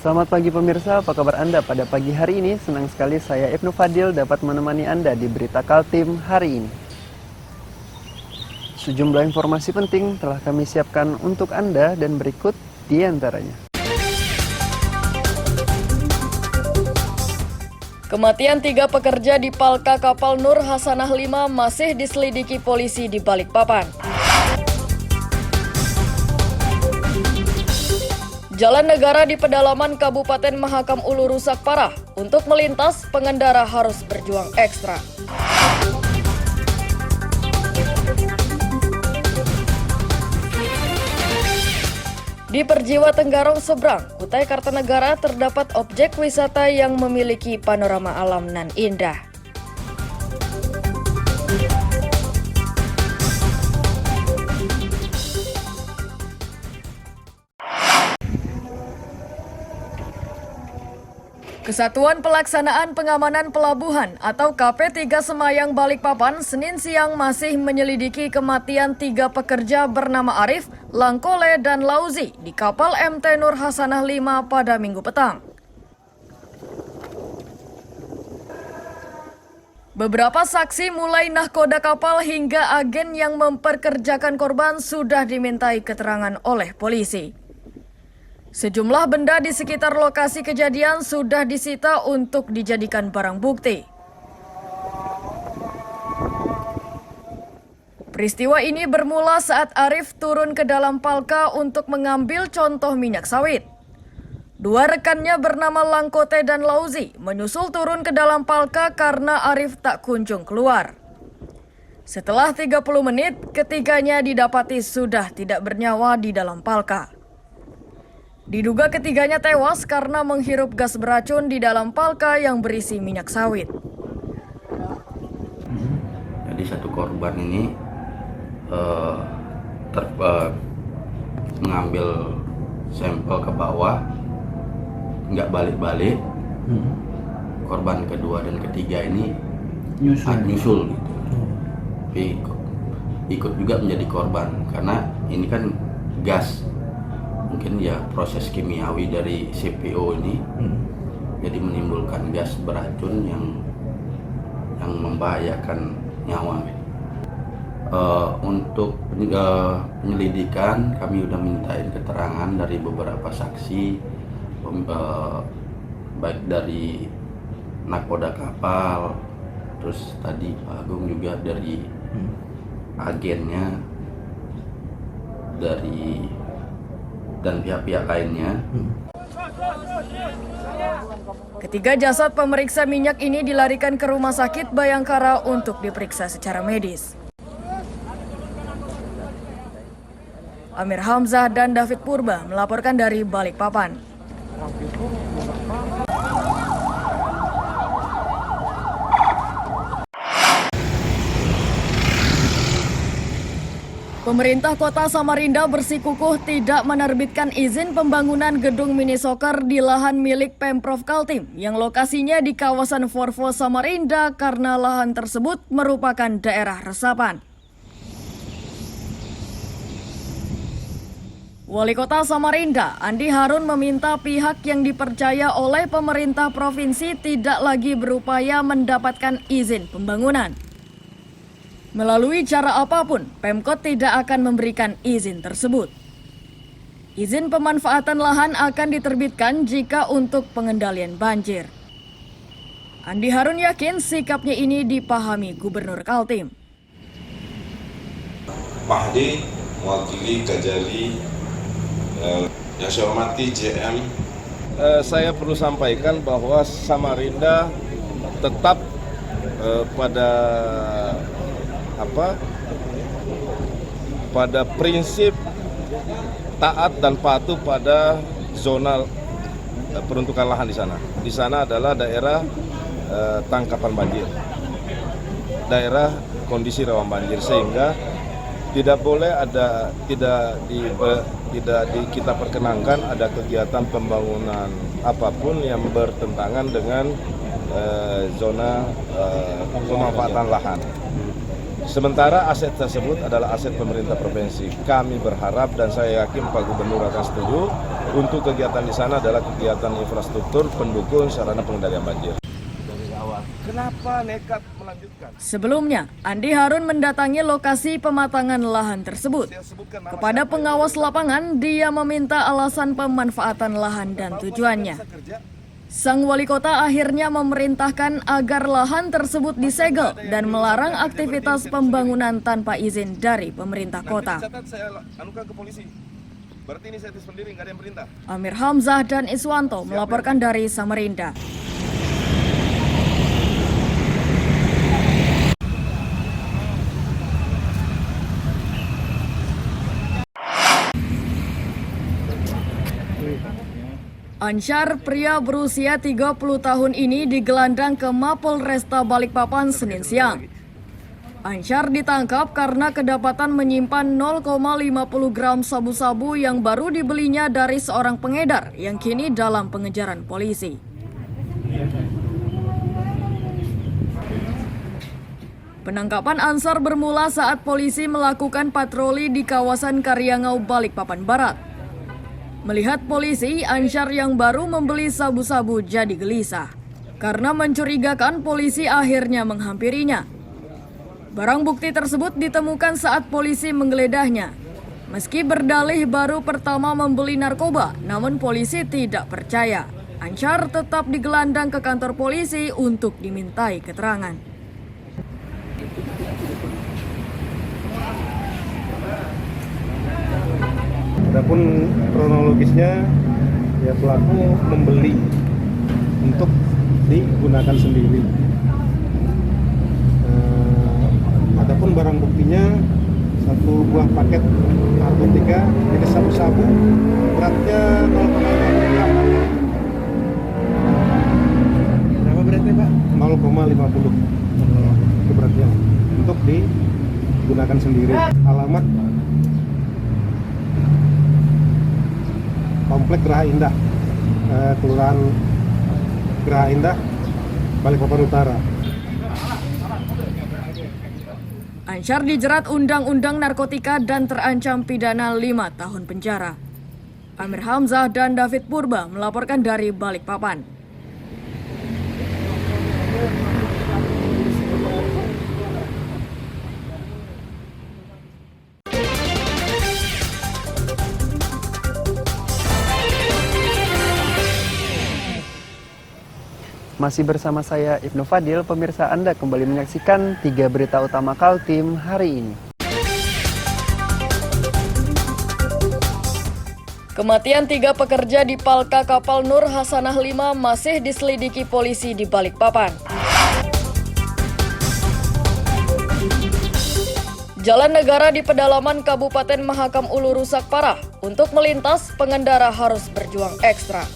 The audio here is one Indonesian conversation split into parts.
Selamat pagi pemirsa, apa kabar Anda pada pagi hari ini? Senang sekali saya Ibnu Fadil dapat menemani Anda di Berita Kaltim hari ini. Sejumlah informasi penting telah kami siapkan untuk Anda dan berikut di antaranya. Kematian 3 pekerja di Palka Kapal Nur Hasanah 5 masih diselidiki polisi di Balikpapan. Jalan negara di pedalaman Kabupaten Mahakam Ulu rusak parah. Untuk melintas, pengendara harus berjuang ekstra. Di Perjiwa Tenggarong seberang, Kutai Kartanegara terdapat objek wisata yang memiliki panorama alam nan indah. Kesatuan Pelaksanaan Pengamanan Pelabuhan atau KP3 Semayang Balikpapan Senin siang masih menyelidiki kematian 3 pekerja bernama Arif, Langkole, dan Lauzi di kapal MT Nur Hasanah 5 pada Minggu petang. Beberapa saksi mulai nahkoda kapal hingga agen yang memperkerjakan korban sudah dimintai keterangan oleh polisi. Sejumlah benda di sekitar lokasi kejadian sudah disita untuk dijadikan barang bukti. Peristiwa ini bermula saat Arif turun ke dalam palka untuk mengambil contoh minyak sawit. 2 rekannya bernama Langkote dan Lauzi menyusul turun ke dalam palka karena Arif tak kunjung keluar. Setelah 30 menit, ketiganya didapati sudah tidak bernyawa di dalam palka. Diduga ketiganya tewas karena menghirup gas beracun di dalam palka yang berisi minyak sawit. Jadi satu korban ini mengambil sampel ke bawah, nggak balik-balik. Korban kedua dan ketiga ini nyusul gitu. Tapi ikut juga menjadi korban karena ini kan gas. Mungkin ya proses kimiawi dari CPO ini jadi menimbulkan gas beracun yang membahayakan nyawa. Untuk penyelidikan kami sudah mintain keterangan dari beberapa saksi, baik dari nakoda kapal, terus tadi Pak Agung juga dari agennya, dan pihak-pihak lainnya. Ketiga jasad pemeriksa minyak ini dilarikan ke Rumah Sakit Bayangkara untuk diperiksa secara medis. Amir Hamzah dan David Purba melaporkan dari Balikpapan. Pemerintah Kota Samarinda bersikukuh tidak menerbitkan izin pembangunan gedung mini soccer di lahan milik Pemprov Kaltim yang lokasinya di kawasan Forvo Samarinda karena lahan tersebut merupakan daerah resapan. Wali Kota Samarinda, Andi Harun meminta pihak yang dipercaya oleh pemerintah provinsi tidak lagi berupaya mendapatkan izin pembangunan. Melalui cara apapun, Pemkot tidak akan memberikan izin tersebut. Izin pemanfaatan lahan akan diterbitkan jika untuk pengendalian banjir. Andi Harun yakin sikapnya ini dipahami Gubernur Kaltim. Mahdi, mewakili Kajali, yang saya hormati JM. Saya perlu sampaikan bahwa Samarinda tetap pada prinsip taat dan patuh pada zona peruntukan lahan di sana. Di sana adalah daerah tangkapan banjir, daerah kondisi rawan banjir, sehingga tidak boleh ada kita perkenankan ada kegiatan pembangunan apapun yang bertentangan dengan zona pemanfaatan lahan. Sementara aset tersebut adalah aset pemerintah provinsi. Kami berharap dan saya yakin Pak Gubernur akan setuju untuk kegiatan di sana adalah kegiatan infrastruktur pendukung sarana pengendalian banjir. Kenapa nekat melanjutkan? Sebelumnya, Andi Harun mendatangi lokasi pematangan lahan tersebut. Kepada pengawas lapangan, dia meminta alasan pemanfaatan lahan dan tujuannya. Sang wali kota akhirnya memerintahkan agar lahan tersebut disegel dan melarang aktivitas pembangunan tanpa izin dari pemerintah kota. Amir Hamzah dan Iswanto melaporkan dari Samarinda. Ansyar, pria berusia 30 tahun ini digelandang ke Mapolresta Balikpapan Senin siang. Ansyar ditangkap karena kedapatan menyimpan 0,50 gram sabu-sabu yang baru dibelinya dari seorang pengedar yang kini dalam pengejaran polisi. Penangkapan Ansar bermula saat polisi melakukan patroli di kawasan Karyangau, Balikpapan Barat. Melihat polisi, Ansyar yang baru membeli sabu-sabu jadi gelisah. Karena mencurigakan, polisi akhirnya menghampirinya. Barang bukti tersebut ditemukan saat polisi menggeledahnya. Meski berdalih baru pertama membeli narkoba, namun polisi tidak percaya. Ansyar tetap digelandang ke kantor polisi untuk dimintai keterangan. Adapun kronologisnya, ya pelaku membeli untuk digunakan sendiri. Adapun barang buktinya satu buah paket narkotika jenis sabu-sabu, beratnya 0,50 gram. Berapa beratnya, Pak? 0,50 itu beratnya, untuk digunakan sendiri. Alamat Komplek Geraha Indah, Kelurahan Geraha Indah, Balikpapan Utara. Ansyar dijerat Undang-Undang Narkotika dan terancam pidana 5 tahun penjara. Amir Hamzah dan David Purba melaporkan dari Balikpapan. Masih bersama saya Ibnu Fadil, pemirsa Anda kembali menyaksikan 3 berita utama Kaltim hari ini. Kematian 3 pekerja di Palka Kapal Nur Hasanah 5 masih diselidiki polisi di Balikpapan. Jalan negara di pedalaman Kabupaten Mahakam Ulu rusak parah. Untuk melintas, pengendara harus berjuang ekstra.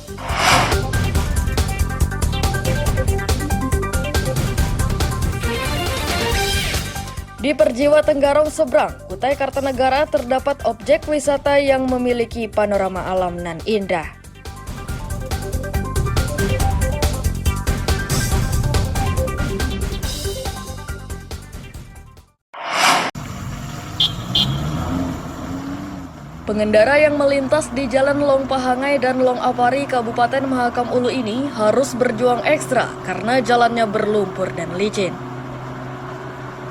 Di Perjiwa Tenggarong seberang, Kutai Kartanegara terdapat objek wisata yang memiliki panorama alam nan indah. Pengendara yang melintas di Jalan Long Pahangai dan Long Apari, Kabupaten Mahakam Ulu ini harus berjuang ekstra karena jalannya berlumpur dan licin.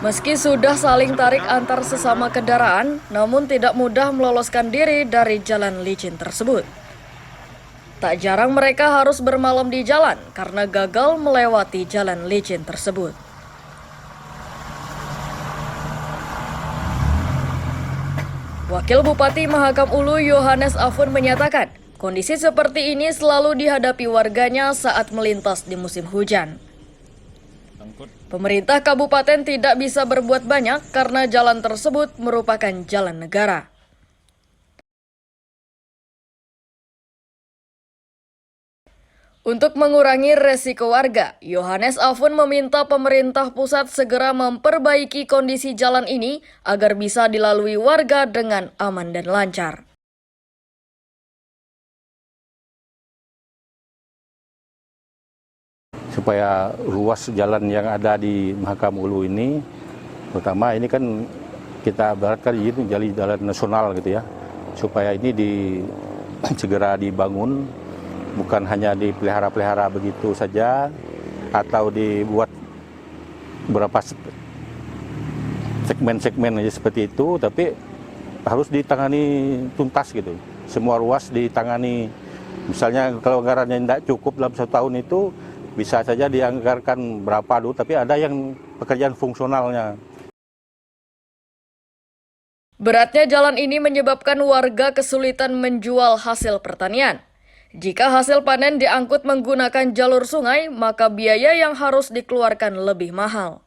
Meski sudah saling tarik antar sesama kendaraan, namun tidak mudah meloloskan diri dari jalan licin tersebut. Tak jarang mereka harus bermalam di jalan karena gagal melewati jalan licin tersebut. Wakil Bupati Mahakam Ulu Yohanes Afun menyatakan, kondisi seperti ini selalu dihadapi warganya saat melintas di musim hujan. Pemerintah kabupaten tidak bisa berbuat banyak karena jalan tersebut merupakan jalan negara. Untuk mengurangi resiko warga, Yohanes Afun meminta pemerintah pusat segera memperbaiki kondisi jalan ini agar bisa dilalui warga dengan aman dan lancar. Supaya ruas jalan yang ada di Mahakam Ulu ini, terutama ini kan kita ibaratkan ini jalan nasional gitu ya, supaya ini segera dibangun, bukan hanya dipelihara-pelihara begitu saja atau dibuat beberapa segmen-segmen aja seperti itu, tapi harus ditangani tuntas gitu. Semua ruas ditangani. Misalnya kalau anggarannya tidak cukup dalam 1 tahun itu, bisa saja dianggarkan berapa dulu, tapi ada yang pekerjaan fungsionalnya. Beratnya jalan ini menyebabkan warga kesulitan menjual hasil pertanian. Jika hasil panen diangkut menggunakan jalur sungai, maka biaya yang harus dikeluarkan lebih mahal.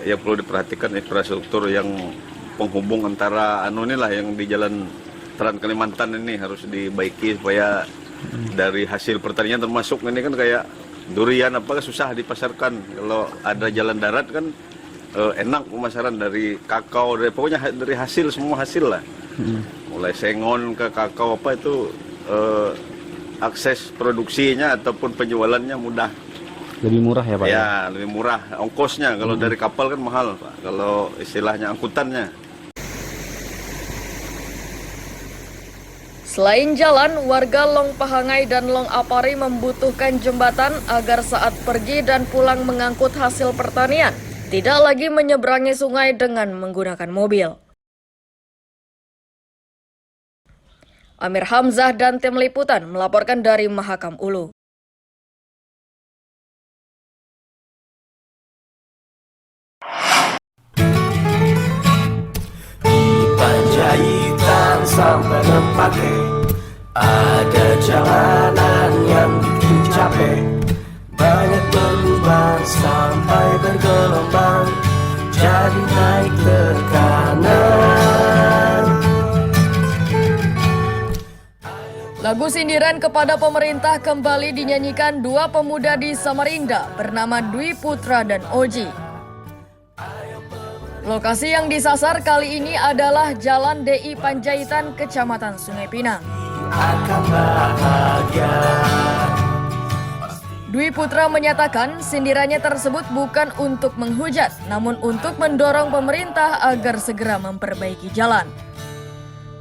Yang perlu diperhatikan infrastruktur yang penghubung antara yang di jalan Trans Kalimantan ini harus dibaiki supaya dari hasil pertanian, termasuk ini kan kayak durian susah dipasarkan. Kalau ada jalan darat kan enak pemasaran dari kakao, pokoknya dari hasil, semua hasil lah. Mulai sengon ke kakao itu akses produksinya ataupun penjualannya mudah. Lebih murah ya Pak? Ya, lebih murah ongkosnya. Kalau dari kapal kan mahal, Pak. Kalau istilahnya angkutannya. Selain jalan, warga Long Pahangai dan Long Apari membutuhkan jembatan agar saat pergi dan pulang mengangkut hasil pertanian, tidak lagi menyeberangi sungai dengan menggunakan mobil. Amir Hamzah dan tim liputan melaporkan dari Mahakam Ulu. Panjaitan sampai Lempake, ada jalanan yang bikin capek, banyak berlubang sampai bergelombang, jadi naik tekanan. Lagu sindiran kepada pemerintah kembali dinyanyikan 2 pemuda di Samarinda bernama Dwi Putra dan Oji. Lokasi yang disasar kali ini adalah Jalan DI Panjaitan, Kecamatan Sungai Pinang. Dwi Putra menyatakan sindirannya tersebut bukan untuk menghujat, namun untuk mendorong pemerintah agar segera memperbaiki jalan.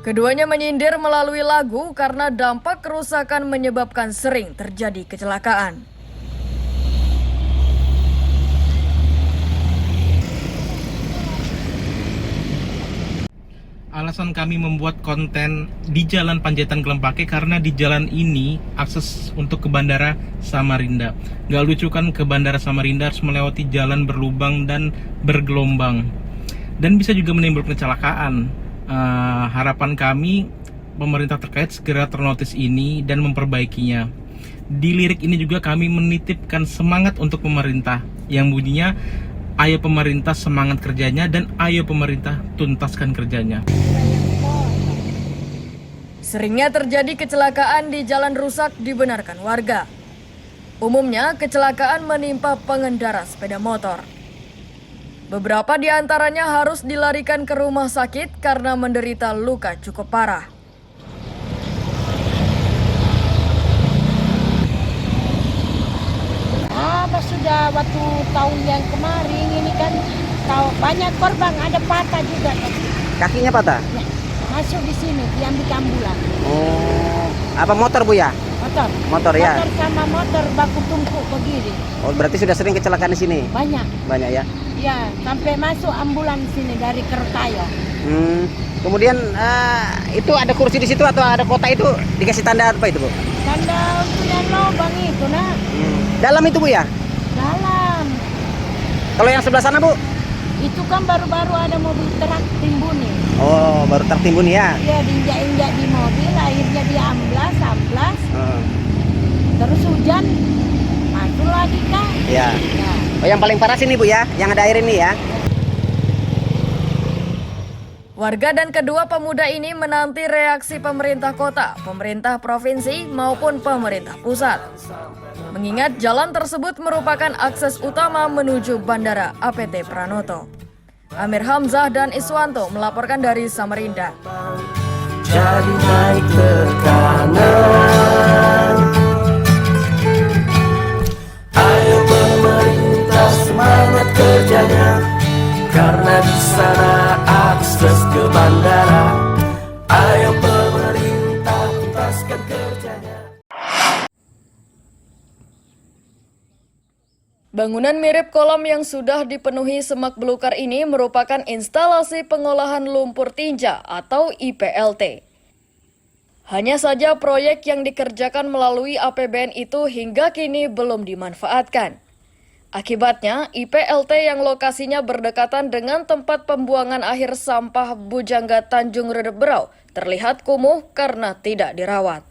Keduanya menyindir melalui lagu karena dampak kerusakan menyebabkan sering terjadi kecelakaan. Alasan kami membuat konten di Jalan Panjaitan Kelempake karena di jalan ini akses untuk ke Bandara Samarinda. Gak lucu kan, ke Bandara Samarinda harus melewati jalan berlubang dan bergelombang. Dan bisa juga menimbulkan kecelakaan. Harapan kami pemerintah terkait segera ternotis ini dan memperbaikinya. Di lirik ini juga kami menitipkan semangat untuk pemerintah yang bunyinya, ayo pemerintah semangat kerjanya dan ayo pemerintah tuntaskan kerjanya. Seringnya terjadi kecelakaan di jalan rusak dibenarkan warga. Umumnya kecelakaan menimpa pengendara sepeda motor. Beberapa di antaranya harus dilarikan ke rumah sakit karena menderita luka cukup parah. Sudah waktu tahun yang kemarin ini kan banyak korban, ada patah juga. Kakinya patah? Ya, masuk di sini, diambil ambulan. Oh, apa motor Bu ya? Motor. Motor ya? Motor sama motor baku tumpuk begini. Oh, berarti sudah sering kecelakaan di sini? Banyak. Banyak ya? Ya, sampai masuk ambulan di sini dari Kertayo. Kemudian itu ada kursi di situ atau ada kota itu dikasih tanda apa itu Bu? Tanda untuk yang lubang itu nak. Dalam itu Bu ya? Dalam. Kalau yang sebelah sana Bu? Itu kan baru-baru ada mobil truk timbun nih. Oh, baru tertimbun ya? Iya, diinjak-injak di mobil, akhirnya dia amblas. Terus hujan, masuk lagi kan? Iya. Ya. Oh, yang paling parah sini Bu ya, yang ada air ini ya? Warga dan kedua pemuda ini menanti reaksi pemerintah kota, pemerintah provinsi maupun pemerintah pusat. Mengingat jalan tersebut merupakan akses utama menuju Bandara APT Pranoto. Amir Hamzah dan Iswanto melaporkan dari Samarinda. Jadi naik tekanan. Ayo pemerintah semangat kerjanya, karena Bangunan mirip kolam yang sudah dipenuhi semak belukar ini merupakan instalasi pengolahan lumpur tinja atau IPLT. Hanya saja proyek yang dikerjakan melalui APBN itu hingga kini belum dimanfaatkan. Akibatnya, IPLT yang lokasinya berdekatan dengan tempat pembuangan akhir sampah Bujangga Tanjung Redep Berau terlihat kumuh karena tidak dirawat.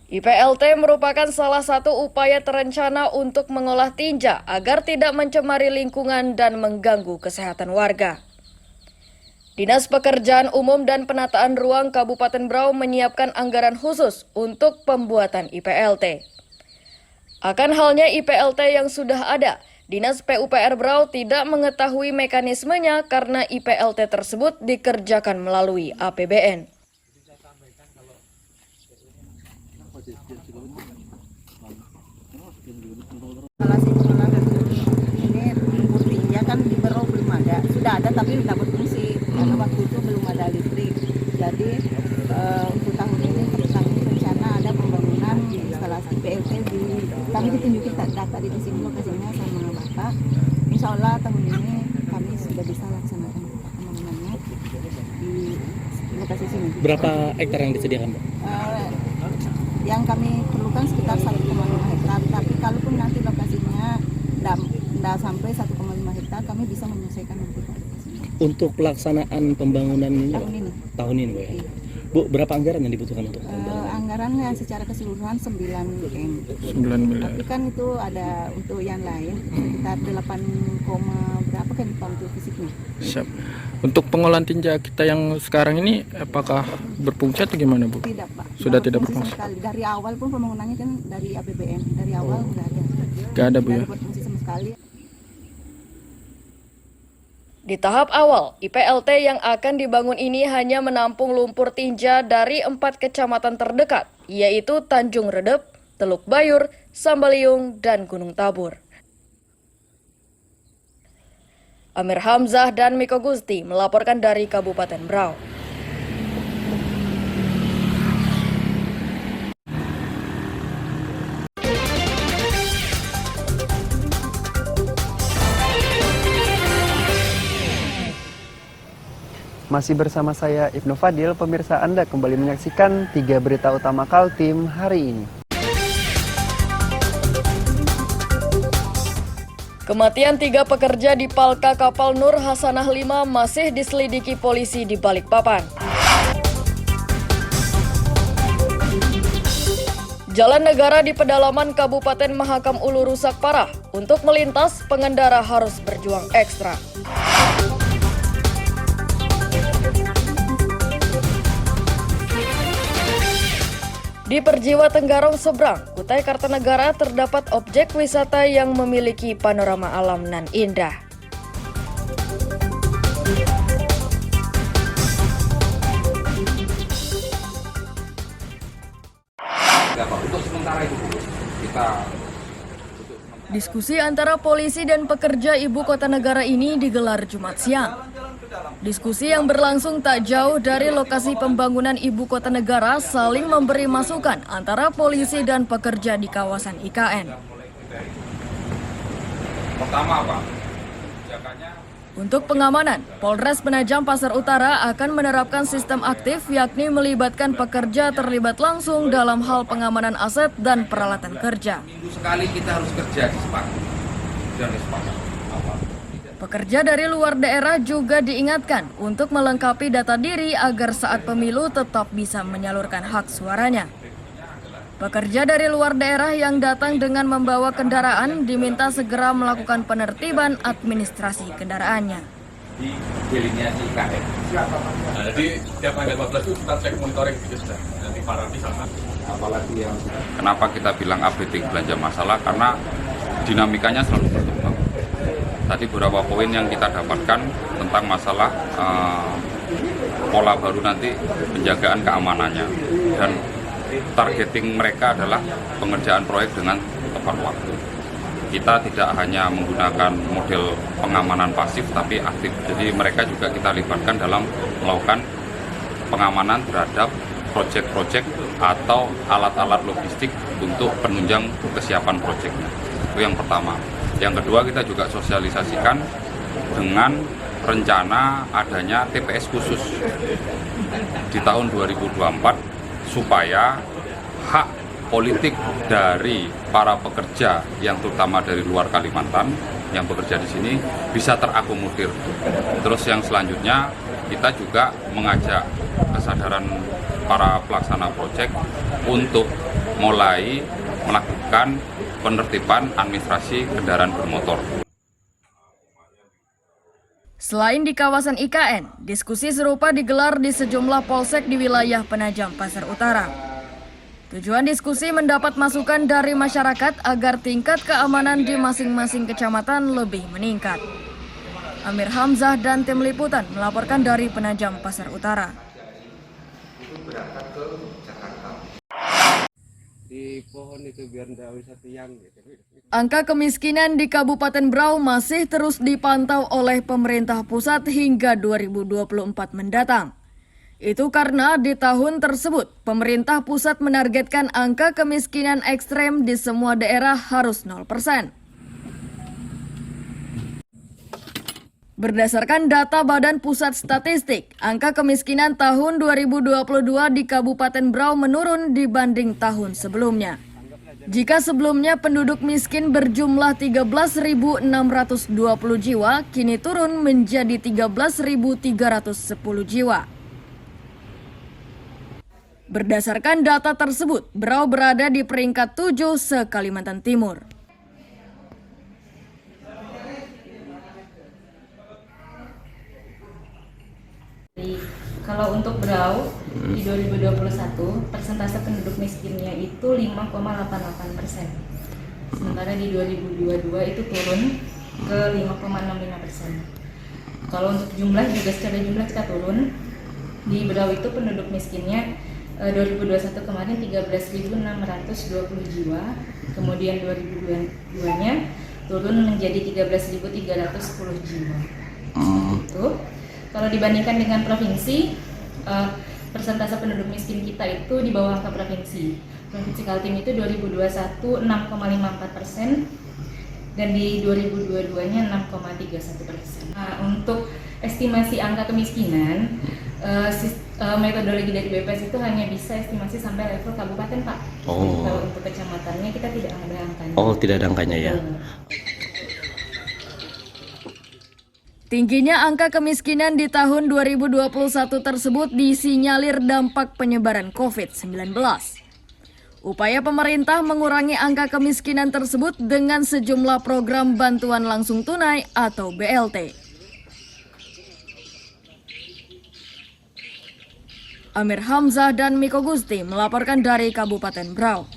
IPLT merupakan salah satu upaya terencana untuk mengolah tinja agar tidak mencemari lingkungan dan mengganggu kesehatan warga. Dinas Pekerjaan Umum dan Penataan Ruang Kabupaten Berau menyiapkan anggaran khusus untuk pembuatan IPLT. Akan halnya IPLT yang sudah ada, Dinas PUPR Berau tidak mengetahui mekanismenya karena IPLT tersebut dikerjakan melalui APBN. Ini lumpur tinja kan di Berau belum ada, sudah ada tapi tidak berfungsi karena waktu itu belum ada listrik. Jadi untuk tahun ini rencana ada pembangunan instalasi PLT di kami ditunjukin data di sini lokasinya sama Bapak. Insya Allah tahun ini kami sudah bisa laksanakan pembangunannya di lokasi sini. Berapa hektar yang disediakan, Pak? Yang kami perlukan sekitar 1,5 hektar, tapi kalaupun nanti lokasinya tidak sampai 1,5 hektar, kami bisa menyelesaikan nanti. Untuk pelaksanaan pembangunan tahun ini, Bu, ya? Iya. Bu, berapa anggaran yang dibutuhkan untuk? Anggarannya secara keseluruhan 9 M. 9 miliar. Tapi kan itu ada untuk yang lain, sekitar 8, berapa kan untuk fisiknya. Siap. Untuk pengolahan tinja kita yang sekarang ini apakah berfungsi atau gimana, Bu? Tidak, Pak. Sudah tidak berfungsi. Dari awal pun pembangunannya kan dari APBN, dari awal nggak ada. Nggak ada, Bu, ya? Tidak berfungsi sama sekali. Di tahap awal, IPLT yang akan dibangun ini hanya menampung lumpur tinja dari 4 kecamatan terdekat, yaitu Tanjung Redep, Teluk Bayur, Sambaliung, dan Gunung Tabur. Amir Hamzah dan Miko Gusti melaporkan dari Kabupaten Berau. Masih bersama saya Ibnu Fadil, pemirsa Anda kembali menyaksikan 3 berita utama Kaltim hari ini. Kematian 3 pekerja di Palka Kapal Nur Hasanah 5 masih diselidiki polisi di Balikpapan. Jalan negara di pedalaman Kabupaten Mahakam Ulu rusak parah. Untuk melintas, pengendara harus berjuang ekstra. Di Perjiwa Tenggarong seberang, Kutai Kartanegara terdapat objek wisata yang memiliki panorama alam nan indah. Diskusi antara polisi dan pekerja ibu kota negara ini digelar Jumat siang. Diskusi yang berlangsung tak jauh dari lokasi pembangunan ibu kota negara saling memberi masukan antara polisi dan pekerja di kawasan IKN. Pertama apa? Untuk pengamanan, Polres Penajam Pasar Utara akan menerapkan sistem aktif yakni melibatkan pekerja terlibat langsung dalam hal pengamanan aset dan peralatan kerja. Minggu sekali kita harus kerja di sepak. Pekerja dari luar daerah juga diingatkan untuk melengkapi data diri agar saat pemilu tetap bisa menyalurkan hak suaranya. Pekerja dari luar daerah yang datang dengan membawa kendaraan diminta segera melakukan penertiban administrasi kendaraannya. Di bilingnya IKN. Nah, jadi tiap tanggal 14 itu kita cek monitoring gitu sudah. Nanti parah di sana. Apalagi yang kenapa kita bilang updating belanja masalah karena dinamikanya selalu berkembang. Tadi beberapa poin yang kita dapatkan tentang masalah pola baru nanti penjagaan keamanannya dan targeting mereka adalah pengerjaan proyek dengan tepat waktu. Kita tidak hanya menggunakan model pengamanan pasif tapi aktif. Jadi mereka juga kita libatkan dalam melakukan pengamanan terhadap proyek-proyek atau alat-alat logistik untuk penunjang kesiapan proyeknya. Itu yang pertama. Yang kedua, kita juga sosialisasikan dengan rencana adanya TPS khusus di tahun 2024 supaya hak politik dari para pekerja yang terutama dari luar Kalimantan yang bekerja di sini bisa terakomodir. Terus yang selanjutnya kita juga mengajak kesadaran para pelaksana proyek untuk mulai melakukan penertiban administrasi kendaraan bermotor. Selain di kawasan IKN, diskusi serupa digelar di sejumlah polsek di wilayah Penajam Pasar Utara. Tujuan diskusi mendapat masukan dari masyarakat agar tingkat keamanan di masing-masing kecamatan lebih meningkat. Amir Hamzah dan tim liputan melaporkan dari Penajam Pasar Utara. Di pohon itu biar tidak bisa tiang gitu. Angka kemiskinan di Kabupaten Berau masih terus dipantau oleh pemerintah pusat hingga 2024 mendatang. Itu karena di tahun tersebut, pemerintah pusat menargetkan angka kemiskinan ekstrem di semua daerah harus 0%. Berdasarkan data Badan Pusat Statistik, angka kemiskinan tahun 2022 di Kabupaten Berau menurun dibanding tahun sebelumnya. Jika sebelumnya penduduk miskin berjumlah 13.620 jiwa, kini turun menjadi 13.310 jiwa. Berdasarkan data tersebut, Berau berada di peringkat 7 se-Kalimantan Timur. Kalau untuk Berau di 2021 persentase penduduk miskinnya itu 5,88%. Sementara di 2022 itu turun ke 5,65%. Kalau untuk jumlah juga secara jumlah kita turun. Di Berau itu penduduk miskinnya 2021 kemarin 13.620 jiwa. Kemudian 2022-nya turun menjadi 13.310 jiwa. Itu. Kalau dibandingkan dengan provinsi, persentase penduduk miskin kita itu di bawah angka provinsi. Provinsi Kaltim itu 2021 6,54% dan di 2022-nya 6,31%. Nah, untuk estimasi angka kemiskinan, metodologi dari BPS itu hanya bisa estimasi sampai level kabupaten, Pak. Oh. Kalau untuk kecamatannya kita tidak ada angkanya. Oh, tidak ada angkanya ya. Tingginya angka kemiskinan di tahun 2021 tersebut disinyalir dampak penyebaran COVID-19. Upaya pemerintah mengurangi angka kemiskinan tersebut dengan sejumlah program bantuan langsung tunai atau BLT. Amir Hamzah dan Miko Gusti melaporkan dari Kabupaten Berau.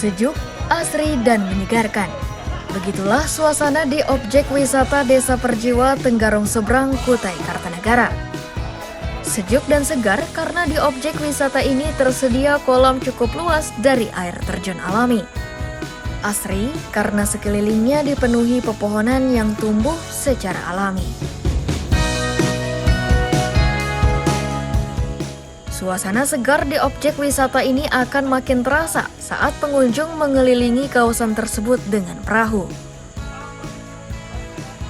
Sejuk, asri, dan menyegarkan. Begitulah suasana di objek wisata Desa Perjiwa Tenggarong Seberang, Kutai Kartanegara. Sejuk dan segar karena di objek wisata ini tersedia kolam cukup luas dari air terjun alami. Asri karena sekelilingnya dipenuhi pepohonan yang tumbuh secara alami. Suasana segar di objek wisata ini akan makin terasa saat pengunjung mengelilingi kawasan tersebut dengan perahu.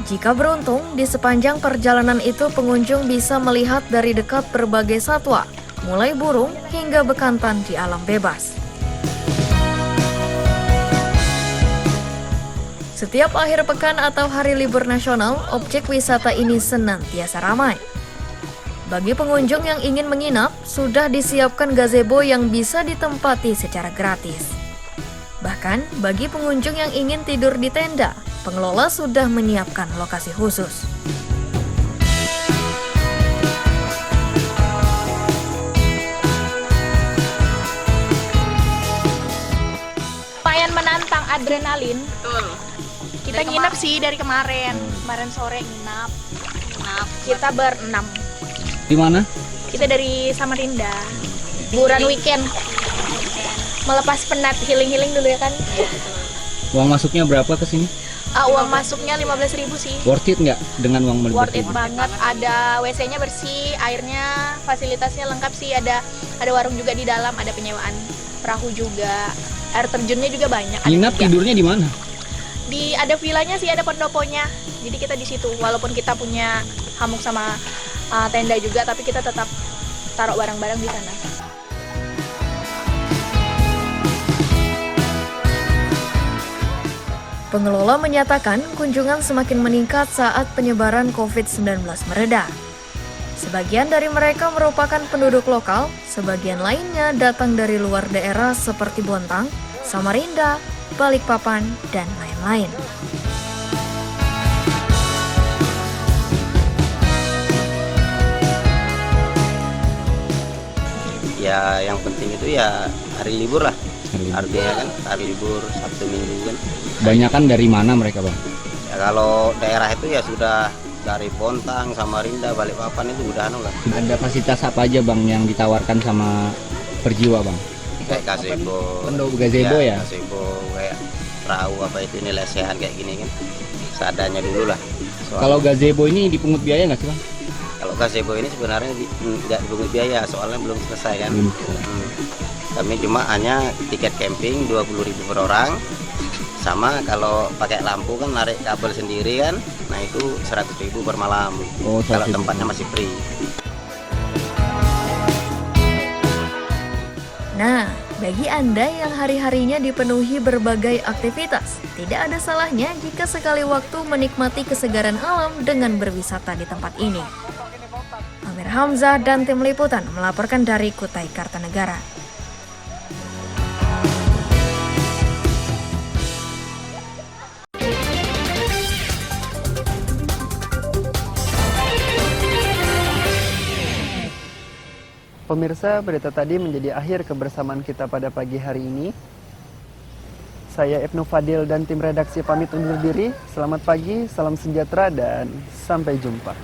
Jika beruntung, di sepanjang perjalanan itu pengunjung bisa melihat dari dekat berbagai satwa, mulai burung hingga bekantan di alam bebas. Setiap akhir pekan atau hari libur nasional, objek wisata ini senantiasa ramai. Bagi pengunjung yang ingin menginap, sudah disiapkan gazebo yang bisa ditempati secara gratis. Bahkan, bagi pengunjung yang ingin tidur di tenda, pengelola sudah menyiapkan lokasi khusus. Lumayan menantang, adrenalin. Betul. Kita nginap sih dari kemarin sore nginap. Kita berenam. Di mana? Kita dari Samarinda. liburan weekend. Melepas penat, healing-healing dulu ya kan. Uang masuknya berapa ke sini? Uang masuknya 15.000 sih. Worth it nggak dengan uang 15.000? Worth it banget. Ada WC-nya bersih, airnya, fasilitasnya lengkap sih. Ada warung juga di dalam, ada penyewaan perahu juga. Air terjunnya juga banyak. Nginap tidurnya di mana? Ada villanya sih, ada pendoponya. Jadi kita di situ. Walaupun kita punya hammock sama tenda juga, tapi kita tetap taruh barang-barang di sana. Pengelola menyatakan kunjungan semakin meningkat saat penyebaran COVID-19 mereda. Sebagian dari mereka merupakan penduduk lokal, sebagian lainnya datang dari luar daerah seperti Bontang, Samarinda, Balikpapan, dan lain-lain. Ya yang penting itu ya hari libur lah. Artinya kan hari libur Sabtu Minggu kan. Banyakan dari mana mereka, Bang? Ya kalau daerah itu ya sudah dari Bontang, Samarinda, Balikpapan itu udah lah. Ada fasilitas apa aja, Bang, yang ditawarkan sama Perjiwa, Bang? Kayak gazebo. Gazebo ya? Gazebo kayak perahu apa itu, ini lesehan kayak gini kan. Seadanya dulu lah. Kalau gazebo ini dipungut biaya nggak sih, Bang? Kalau gazebo ini sebenarnya nggak dipungut biaya, soalnya belum selesai kan. Kami cuma hanya tiket camping 20.000 per orang. Sama kalau pakai lampu kan narik kabel sendiri kan, nah itu 100.000 per malam. Kalau tempatnya masih free. Nah, bagi Anda yang hari-harinya dipenuhi berbagai aktivitas, tidak ada salahnya jika sekali waktu menikmati kesegaran alam dengan berwisata di tempat ini. Amir Hamzah dan tim liputan melaporkan dari Kutai Kartanegara. Pemirsa, berita tadi menjadi akhir kebersamaan kita pada pagi hari ini. Saya Ibnu Fadil dan tim redaksi pamit undur diri. Selamat pagi, salam sejahtera, dan sampai jumpa.